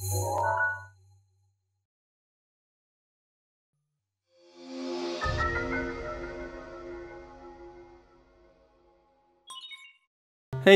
Hey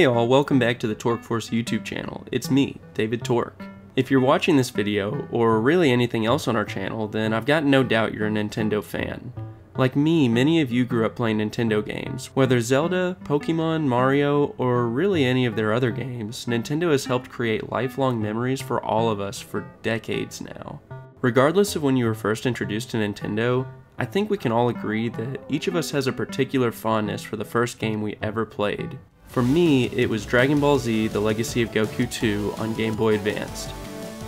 all, welcome back to the Torque Force YouTube channel. It's me, David Torque. If you're watching this video, or really anything else on our channel, then I've got no doubt you're a Nintendo fan. Like me, many of you grew up playing Nintendo games. Whether Zelda, Pokemon, Mario, or really any of their other games, Nintendo has helped create lifelong memories for all of us for decades now. Regardless of when you were first introduced to Nintendo, I think we can all agree that each of us has a particular fondness for the first game we ever played. For me, it was Dragon Ball Z: The Legacy of Goku 2 on Game Boy Advanced.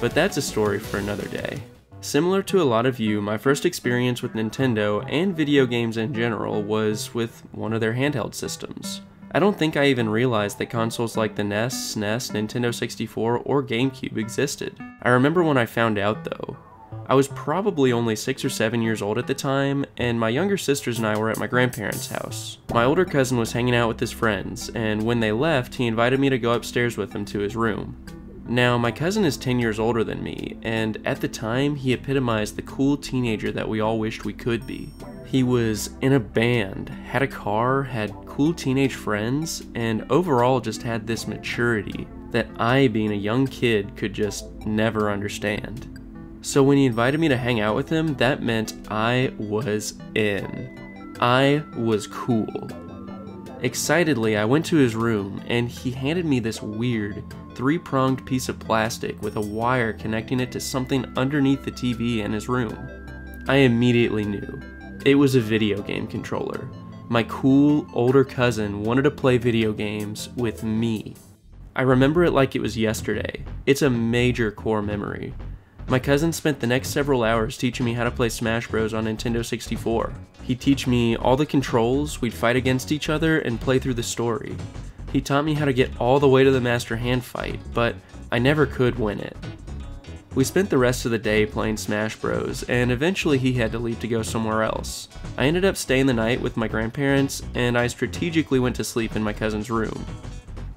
But that's a story for another day. Similar to a lot of you, my first experience with Nintendo and video games in general was with one of their handheld systems. I don't think I even realized that consoles like the NES, SNES, Nintendo 64, or GameCube existed. I remember when I found out though. I was probably only 6 or 7 years old at the time, and my younger sisters and I were at my grandparents' house. My older cousin was hanging out with his friends, and when they left, he invited me to go upstairs with him to his room. Now, my cousin is 10 years older than me, and at the time, he epitomized the cool teenager that we all wished we could be. He was in a band, had a car, had cool teenage friends, and overall just had this maturity that I, being a young kid, could just never understand. So when he invited me to hang out with him, that meant I was in. I was cool. Excitedly, I went to his room, and he handed me this weird, three-pronged piece of plastic with a wire connecting it to something underneath the TV in his room. I immediately knew. It was a video game controller. My cool, older cousin wanted to play video games with me. I remember it like it was yesterday. It's a major core memory. My cousin spent the next several hours teaching me how to play Smash Bros on Nintendo 64. He'd teach me all the controls, we'd fight against each other, and play through the story. He taught me how to get all the way to the Master Hand fight, but I never could win it. We spent the rest of the day playing Smash Bros, and eventually he had to leave to go somewhere else. I ended up staying the night with my grandparents, and I strategically went to sleep in my cousin's room.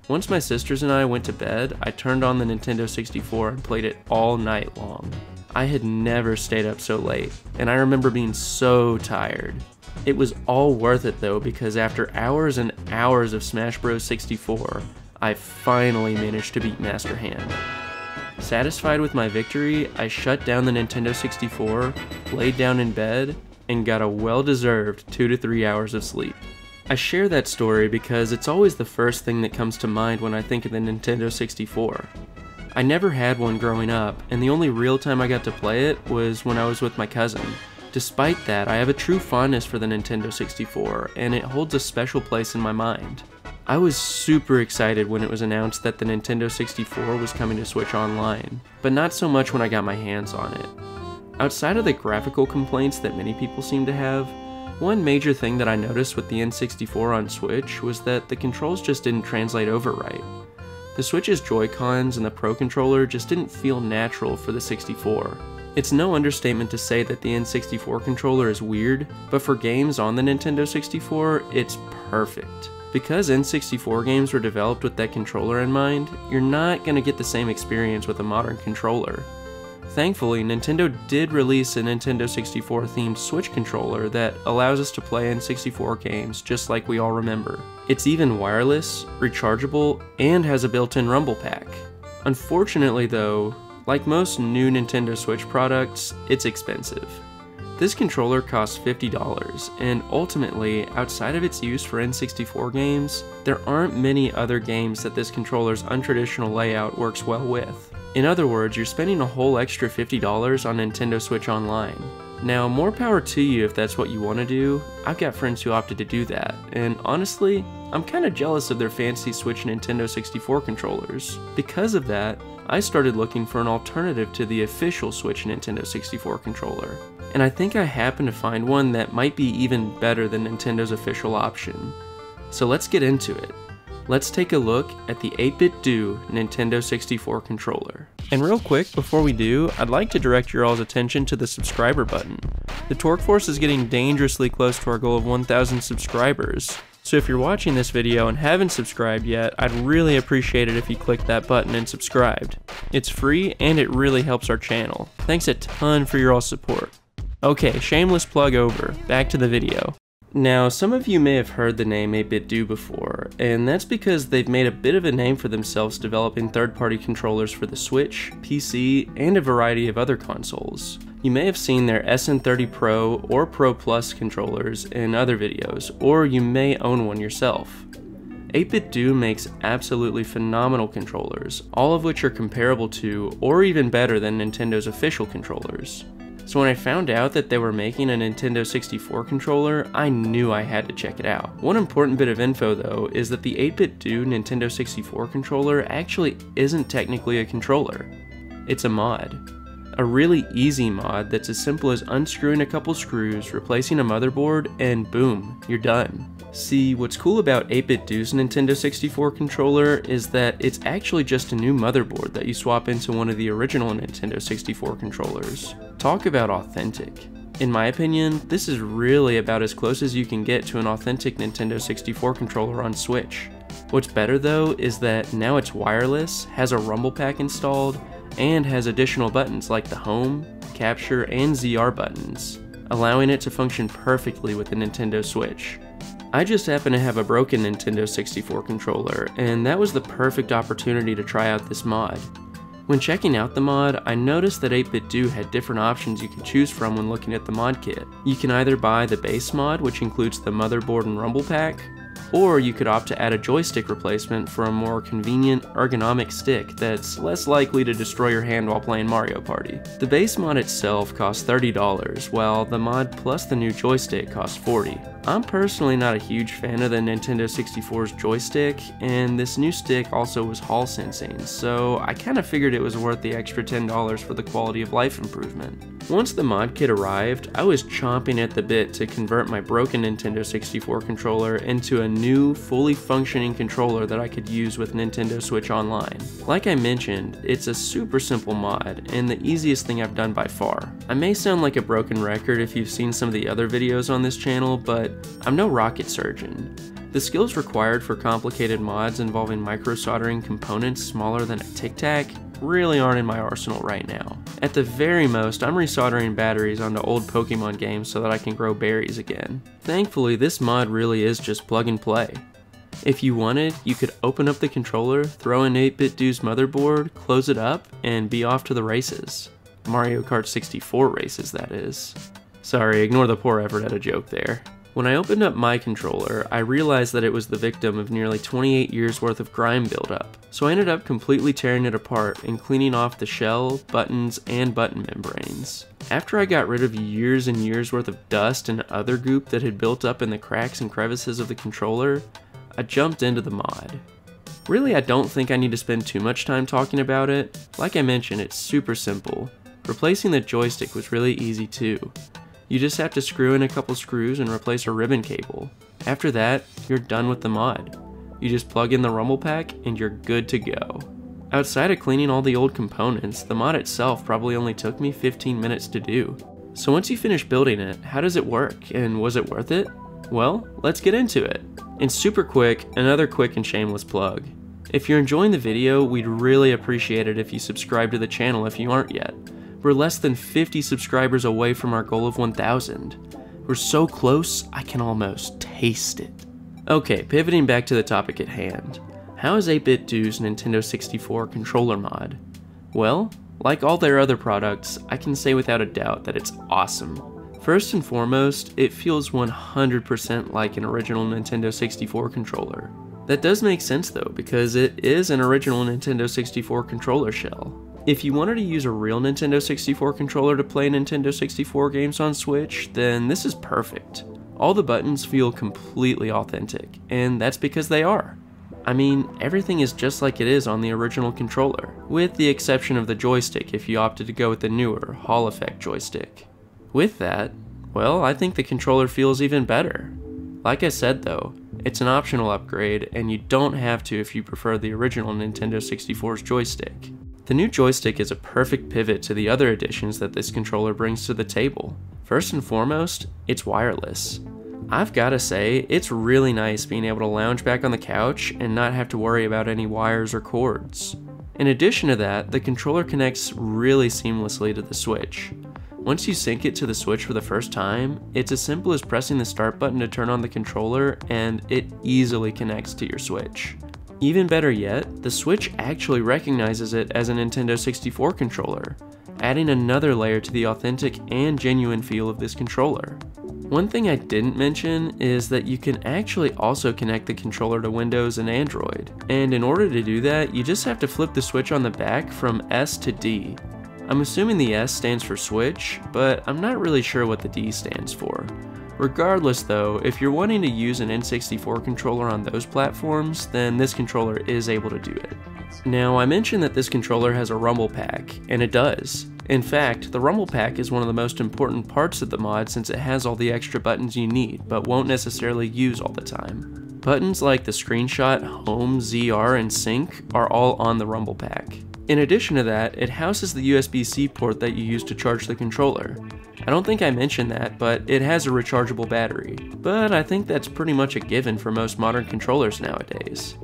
Once my sisters and I went to bed, I turned on the Nintendo 64 and played it all night long. I had never stayed up so late, and I remember being so tired. It was all worth it though, because after hours and hours of Smash Bros 64, I finally managed to beat Master Hand. Satisfied with my victory, I shut down the Nintendo 64, laid down in bed, and got a well-deserved 2 to 3 hours of sleep. I share that story because it's always the first thing that comes to mind when I think of the Nintendo 64. I never had one growing up, and the only real time I got to play it was when I was with my cousin. Despite that, I have a true fondness for the Nintendo 64, and it holds a special place in my mind. I was super excited when it was announced that the Nintendo 64 was coming to Switch Online, but not so much when I got my hands on it. Outside of the graphical complaints that many people seem to have, one major thing that I noticed with the N64 on Switch was that the controls just didn't translate over right. The Switch's Joy-Cons and the Pro Controller just didn't feel natural for the 64. It's no understatement to say that the N64 controller is weird, but for games on the Nintendo 64, it's perfect. Because N64 games were developed with that controller in mind, you're not going to get the same experience with a modern controller. Thankfully, Nintendo did release a Nintendo 64 themed Switch controller that allows us to play N64 games just like we all remember. It's even wireless, rechargeable, and has a built-in rumble pack. Unfortunately though, like most new Nintendo Switch products, it's expensive. This controller costs $50, and ultimately, outside of its use for N64 games, there aren't many other games that this controller's untraditional layout works well with. In other words, you're spending a whole extra $50 on Nintendo Switch Online. Now, more power to you if that's what you want to do. I've got friends who opted to do that, and honestly, I'm kinda jealous of their fancy Switch Nintendo 64 controllers. Because of that, I started looking for an alternative to the official Switch Nintendo 64 controller. And I think I happened to find one that might be even better than Nintendo's official option. So let's get into it. Let's take a look at the 8BitDo Nintendo 64 controller. And real quick, before we do, I'd like to direct your all's attention to the subscriber button. The Torque Force is getting dangerously close to our goal of 1,000 subscribers, So if you're watching this video and haven't subscribed yet, I'd really appreciate it if you clicked that button and subscribed. It's free and it really helps our channel. Thanks a ton for your all support. Okay, shameless plug over, back to the video. Now, some of you may have heard the name 8BitDo before, and that's because they've made a bit of a name for themselves developing third-party controllers for the Switch, PC, and a variety of other consoles. You may have seen their SN30 Pro or Pro Plus controllers in other videos, or you may own one yourself. 8BitDo makes absolutely phenomenal controllers, all of which are comparable to, or even better than Nintendo's official controllers. So when I found out that they were making a Nintendo 64 controller, I knew I had to check it out. One important bit of info though is that the 8BitDo Nintendo 64 controller actually isn't technically a controller. It's a mod. A really easy mod that's as simple as unscrewing a couple screws, replacing a motherboard, and boom, you're done. See, what's cool about 8BitDo's Nintendo 64 controller is that it's actually just a new motherboard that you swap into one of the original Nintendo 64 controllers. Talk about authentic. In my opinion, this is really about as close as you can get to an authentic Nintendo 64 controller on Switch. What's better though is that now it's wireless, has a rumble pack installed, and has additional buttons like the home, capture, and ZR buttons, allowing it to function perfectly with the Nintendo Switch. I just happen to have a broken Nintendo 64 controller, and that was the perfect opportunity to try out this mod. When checking out the mod, I noticed that 8BitDo had different options you can choose from when looking at the mod kit. You can either buy the base mod, which includes the motherboard and rumble pack, or you could opt to add a joystick replacement for a more convenient, ergonomic stick that's less likely to destroy your hand while playing Mario Party. The base mod itself costs $30, while the mod plus the new joystick costs $40. I'm personally not a huge fan of the Nintendo 64's joystick, and this new stick also was Hall sensing, so I kinda figured it was worth the extra $10 for the quality of life improvement. Once the mod kit arrived, I was chomping at the bit to convert my broken Nintendo 64 controller into a new, fully functioning controller that I could use with Nintendo Switch Online. Like I mentioned, it's a super simple mod, and the easiest thing I've done by far. I may sound like a broken record if you've seen some of the other videos on this channel, but I'm no rocket surgeon. The skills required for complicated mods involving micro-soldering components smaller than a Tic Tac really aren't in my arsenal right now. At the very most, I'm resoldering batteries onto old Pokemon games so that I can grow berries again. Thankfully, this mod really is just plug and play. If you wanted, you could open up the controller, throw in 8BitDo's motherboard, close it up, and be off to the races. Mario Kart 64 races, that is. Sorry, ignore the poor effort at a joke there. When I opened up my controller, I realized that it was the victim of nearly 28 years worth of grime buildup, so I ended up completely tearing it apart and cleaning off the shell, buttons, and button membranes. After I got rid of years and years worth of dust and other goop that had built up in the cracks and crevices of the controller, I jumped into the mod. Really, I don't think I need to spend too much time talking about it. Like I mentioned, it's super simple. Replacing the joystick was really easy too. You just have to screw in a couple screws and replace a ribbon cable. After that, you're done with the mod. You just plug in the rumble pack and you're good to go. Outside of cleaning all the old components, the mod itself probably only took me 15 minutes to do. So once you finish building it, how does it work, and was it worth it? Well, let's get into it. And super quick, another quick and shameless plug. If you're enjoying the video, we'd really appreciate it if you subscribe to the channel if you aren't yet. We're less than 50 subscribers away from our goal of 1,000. We're so close, I can almost taste it. Okay, pivoting back to the topic at hand. How is 8BitDo's Nintendo 64 controller mod? Well, like all their other products, I can say without a doubt that it's awesome. First and foremost, it feels 100% like an original Nintendo 64 controller. That does make sense though, because it is an original Nintendo 64 controller shell. If you wanted to use a real Nintendo 64 controller to play Nintendo 64 games on Switch, then this is perfect. All the buttons feel completely authentic, and that's because they are. I mean, everything is just like it is on the original controller, with the exception of the joystick if you opted to go with the newer Hall effect joystick. With that, well, I think the controller feels even better. Like I said though, it's an optional upgrade, and you don't have to if you prefer the original Nintendo 64's joystick. The new joystick is a perfect pivot to the other additions that this controller brings to the table. First and foremost, it's wireless. I've gotta say, it's really nice being able to lounge back on the couch and not have to worry about any wires or cords. In addition to that, the controller connects really seamlessly to the Switch. Once you sync it to the Switch for the first time, it's as simple as pressing the start button to turn on the controller, and it easily connects to your Switch. Even better yet, the Switch actually recognizes it as a Nintendo 64 controller, adding another layer to the authentic and genuine feel of this controller. One thing I didn't mention is that you can actually also connect the controller to Windows and Android, and in order to do that, you just have to flip the switch on the back from S to D. I'm assuming the S stands for Switch, but I'm not really sure what the D stands for. Regardless though, if you're wanting to use an N64 controller on those platforms, then this controller is able to do it. Now, I mentioned that this controller has a rumble pack, and it does. In fact, the rumble pack is one of the most important parts of the mod since it has all the extra buttons you need, but won't necessarily use all the time. Buttons like the screenshot, home, ZR, and sync are all on the rumble pack. In addition to that, it houses the USB-C port that you use to charge the controller. I don't think I mentioned that, but it has a rechargeable battery, but I think that's pretty much a given for most modern controllers nowadays.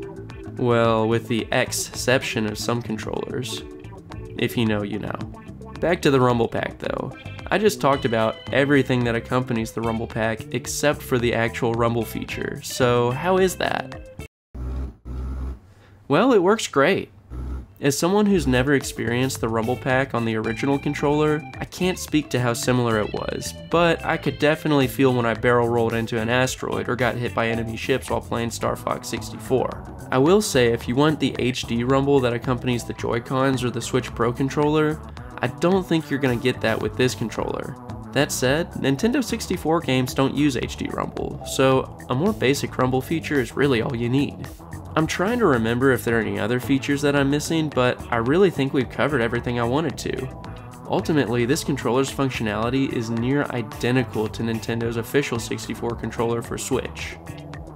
Well, with the exception of some controllers. If you know, you know. Back to the rumble pack though. I just talked about everything that accompanies the rumble pack except for the actual rumble feature, so how is that? Well, it works great. As someone who's never experienced the rumble pack on the original controller, I can't speak to how similar it was, but I could definitely feel when I barrel rolled into an asteroid or got hit by enemy ships while playing Star Fox 64. I will say, if you want the HD rumble that accompanies the Joy-Cons or the Switch Pro controller, I don't think you're going to get that with this controller. That said, Nintendo 64 games don't use HD rumble, so a more basic rumble feature is really all you need. I'm trying to remember if there are any other features that I'm missing, but I really think we've covered everything I wanted to. Ultimately, this controller's functionality is near identical to Nintendo's official 64 controller for Switch.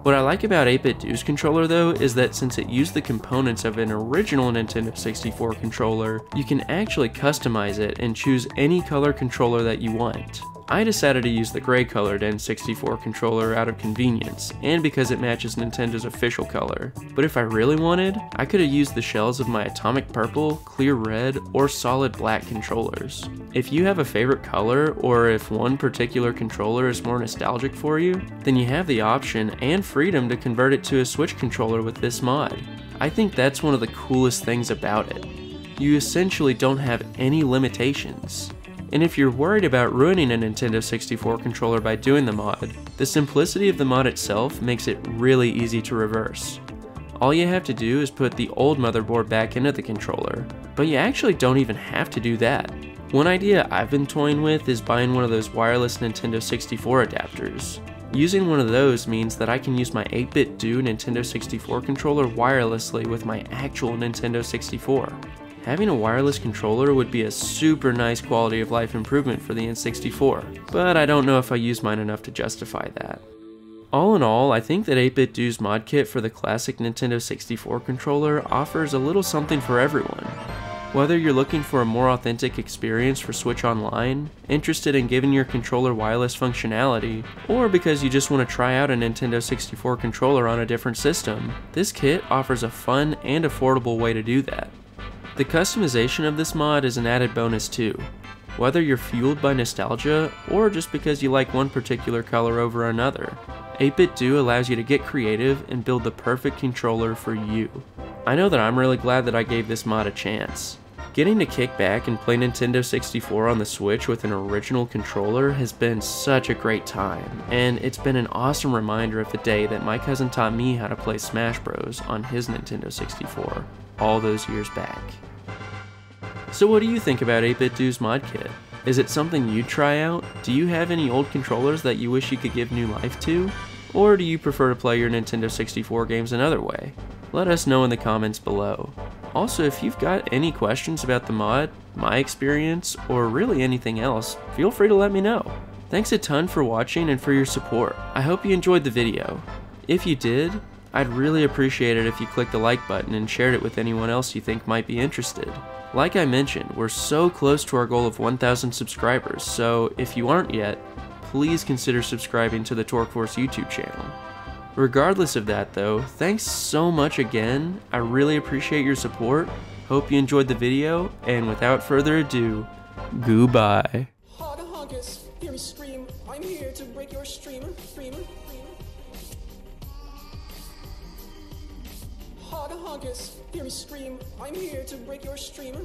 What I like about 8BitDo's controller though is that since it used the components of an original Nintendo 64 controller, you can actually customize it and choose any color controller that you want. I decided to use the gray colored N64 controller out of convenience, and because it matches Nintendo's official color. But if I really wanted, I could have used the shells of my Atomic Purple, Clear Red, or Solid Black controllers. If you have a favorite color, or if one particular controller is more nostalgic for you, then you have the option and freedom to convert it to a Switch controller with this mod. I think that's one of the coolest things about it. You essentially don't have any limitations. And if you're worried about ruining a Nintendo 64 controller by doing the mod, the simplicity of the mod itself makes it really easy to reverse. All you have to do is put the old motherboard back into the controller, but you actually don't even have to do that. One idea I've been toying with is buying one of those wireless Nintendo 64 adapters. Using one of those means that I can use my 8BitDo Nintendo 64 controller wirelessly with my actual Nintendo 64. Having a wireless controller would be a super nice quality of life improvement for the N64, but I don't know if I use mine enough to justify that. All in all, I think that 8BitDo's mod kit for the classic Nintendo 64 controller offers a little something for everyone. Whether you're looking for a more authentic experience for Switch Online, interested in giving your controller wireless functionality, or because you just want to try out a Nintendo 64 controller on a different system, this kit offers a fun and affordable way to do that. The customization of this mod is an added bonus too. Whether you're fueled by nostalgia, or just because you like one particular color over another, 8BitDo allows you to get creative and build the perfect controller for you. I know that I'm really glad that I gave this mod a chance. Getting to kick back and play Nintendo 64 on the Switch with an original controller has been such a great time, and it's been an awesome reminder of the day that my cousin taught me how to play Smash Bros. On his Nintendo 64, all those years back. So what do you think about 8BitDo's mod kit? Is it something you'd try out? Do you have any old controllers that you wish you could give new life to? Or do you prefer to play your Nintendo 64 games another way? Let us know in the comments below. Also, if you've got any questions about the mod, my experience, or really anything else, feel free to let me know. Thanks a ton for watching and for your support. I hope you enjoyed the video. If you did, I'd really appreciate it if you clicked the like button and shared it with anyone else you think might be interested. Like I mentioned, we're so close to our goal of 1,000 subscribers, so if you aren't yet, please consider subscribing to the Torque Force YouTube channel. Regardless of that though, thanks so much again. I really appreciate your support. Hope you enjoyed the video, and without further ado, goodbye. Hear me scream, I'm here to break your streamer. Hoggers, hear me scream, I'm here to break your streamer.